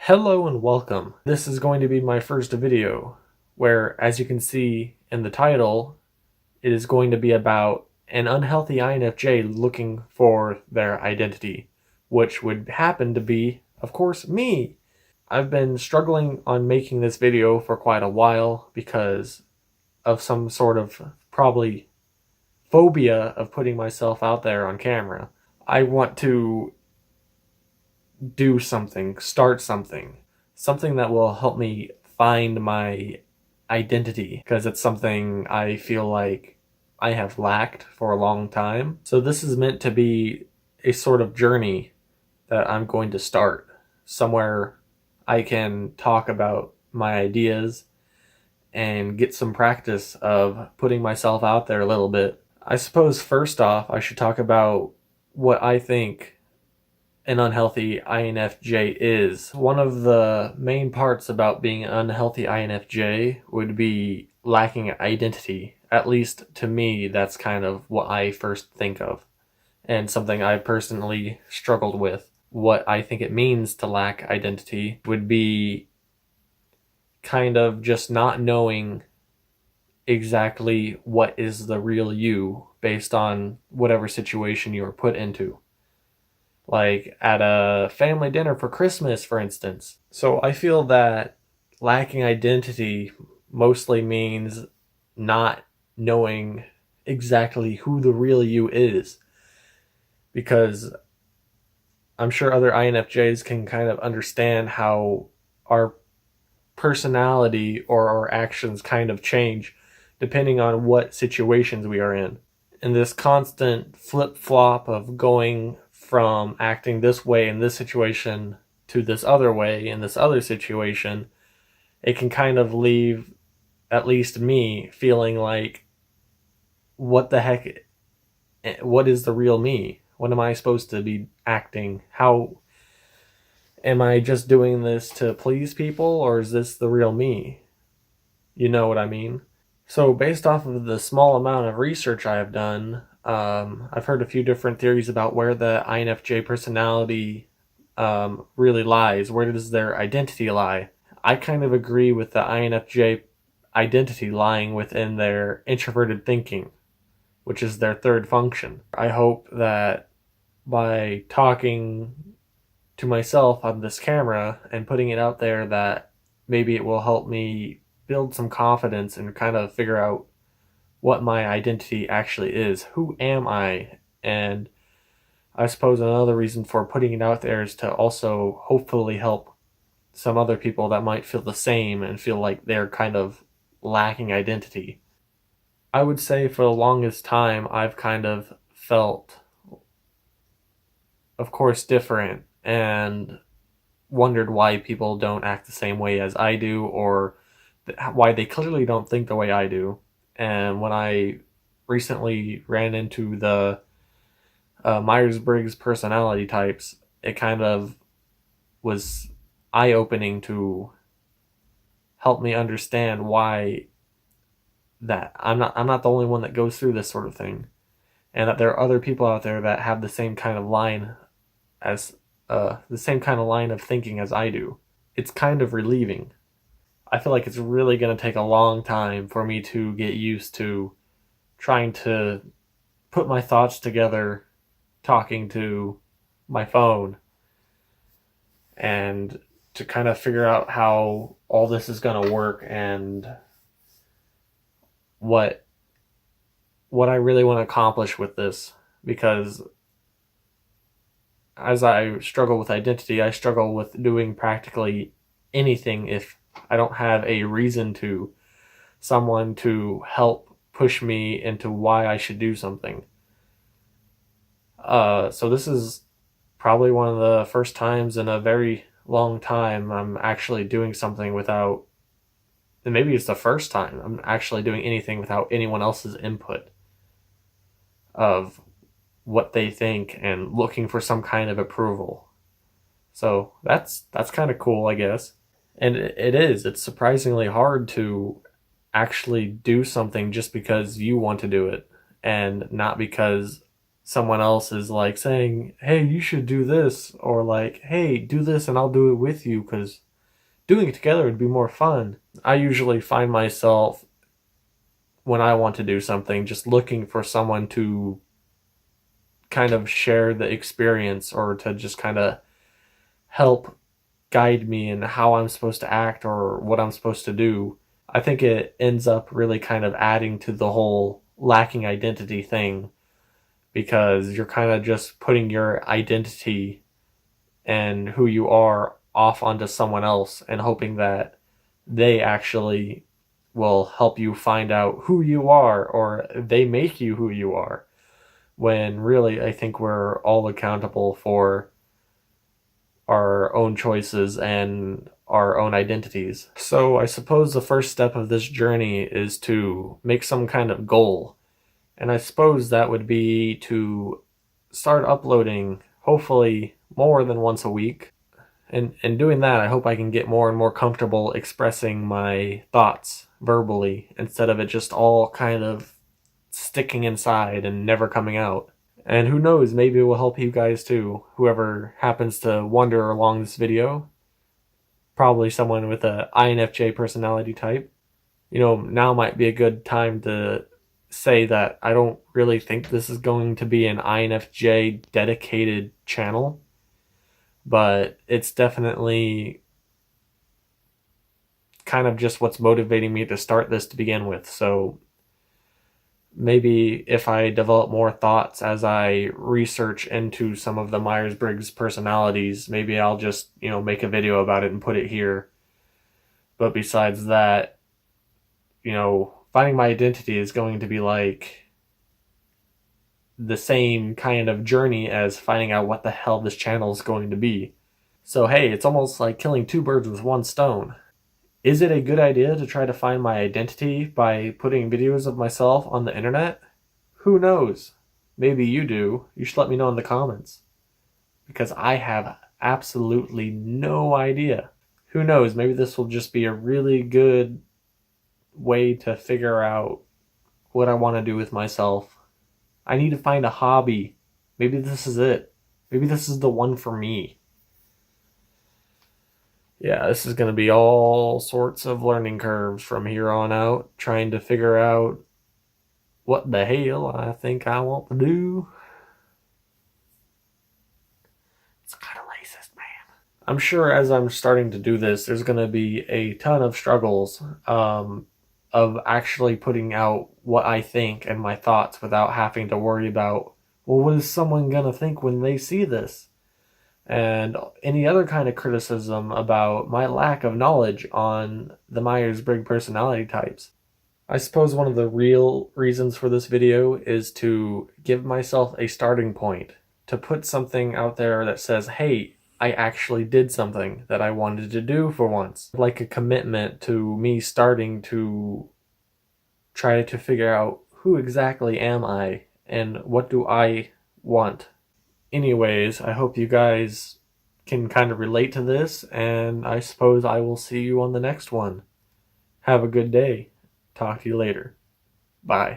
Hello and welcome. This is going to be my first video where, as you can see in the title, it is going to be about an unhealthy INFJ looking for their identity, which would happen to be, of course, me. I've been struggling on making this video for quite a while because of some sort of probably phobia of putting myself out there on camera. I want to do something, start something that will help me find my identity, because it's something I feel like I have lacked for a long time. So this is meant to be a sort of journey that I'm going to start somewhere I can talk about my ideas and get some practice of putting myself out there a little bit. I suppose first off, I should talk about what I think an unhealthy INFJ is. One of the main parts about being an unhealthy INFJ would be lacking identity. At least to me, that's kind of what I first think of, and something I personally struggled with. What I think it means to lack identity would be kind of just not knowing exactly what is the real you based on whatever situation you were put into, like at a family dinner for Christmas, for instance. So I feel that lacking identity mostly means not knowing exactly who the real you is, because I'm sure other INFJs can kind of understand how our personality or our actions kind of change depending on what situations we are in. And this constant flip flop of going from acting this way in this situation to this other way in this other situation, it can kind of leave at least me feeling like, what the heck? What is the real me? What am I supposed to be acting? How am I just doing this to please people, or is this the real me? You know what I mean? So, based off of the small amount of research I have done, I've heard a few different theories about where the INFJ personality really lies. Where does their identity lie? I kind of agree with the INFJ identity lying within their introverted thinking, which is their third function. I hope that by talking to myself on this camera and putting it out there, that maybe it will help me build some confidence and kind of figure out what my identity actually is. Who am I? And I suppose another reason for putting it out there is to also hopefully help some other people that might feel the same and feel like they're kind of lacking identity. I would say for the longest time, I've kind of felt, of course, different, and wondered why people don't act the same way as I do, or why they clearly don't think the way I do. And when I recently ran into the Myers-Briggs personality types, it kind of was eye-opening to help me understand why that I'm not the only one that goes through this sort of thing, and that there are other people out there that have the same kind of line as the same kind of line of thinking as I do. It's kind of relieving. I feel like it's really going to take a long time for me to get used to trying to put my thoughts together talking to my phone, and to kind of figure out how all this is going to work, and what I really want to accomplish with this. Because as I struggle with identity, I struggle with doing practically anything if I don't have a reason to, someone to help push me into why I should do something. So this is probably one of the first times in a very long time I'm actually doing something without, and maybe it's the first time I'm actually doing anything without anyone else's input of what they think and looking for some kind of approval. So that's kind of cool, I guess. And it's surprisingly hard to actually do something just because you want to do it, and not because someone else is like saying, hey, you should do this, or like, hey, do this and I'll do it with you because doing it together would be more fun. I usually find myself, when I want to do something, just looking for someone to kind of share the experience or to just kind of help guide me in how I'm supposed to act or what I'm supposed to do. I think it ends up really kind of adding to the whole lacking identity thing, because you're kind of just putting your identity and who you are off onto someone else and hoping that they actually will help you find out who you are, or they make you who you are, when really I think we're all accountable for our own choices and our own identities. So I suppose the first step of this journey is to make some kind of goal. And I suppose that would be to start uploading, hopefully more than once a week. And in doing that, I hope I can get more and more comfortable expressing my thoughts verbally instead of it just all kind of sticking inside and never coming out. And who knows, maybe it will help you guys too, whoever happens to wander along this video. Probably someone with a INFJ personality type. You know, now might be a good time to say that I don't really think this is going to be an INFJ dedicated channel, but it's definitely kind of just what's motivating me to start this to begin with. So maybe if I develop more thoughts as I research into some of the Myers-Briggs personalities, maybe I'll just, make a video about it and put it here. But besides that, finding my identity is going to be like the same kind of journey as finding out what the hell this channel is going to be. So hey, it's almost like killing two birds with one stone. Is it a good idea to try to find my identity by putting videos of myself on the internet? Who knows? Maybe you do. You should let me know in the comments, because I have absolutely no idea. Who knows? Maybe this will just be a really good way to figure out what I want to do with myself. I need to find a hobby. Maybe this is it. Maybe this is the one for me. Yeah, this is going to be all sorts of learning curves from here on out, trying to figure out what the hell I think I want to do. It's kind of racist, man. I'm sure as I'm starting to do this, there's going to be a ton of struggles of actually putting out what I think and my thoughts without having to worry about, well, what is someone going to think when they see this? And any other kind of criticism about my lack of knowledge on the Myers-Briggs personality types. I suppose one of the real reasons for this video is to give myself a starting point, to put something out there that says, hey, I actually did something that I wanted to do for once. Like a commitment to me starting to try to figure out who exactly am I and what do I want. Anyways, I hope you guys can kind of relate to this, and I suppose I will see you on the next one. Have a good day. Talk to you later. Bye.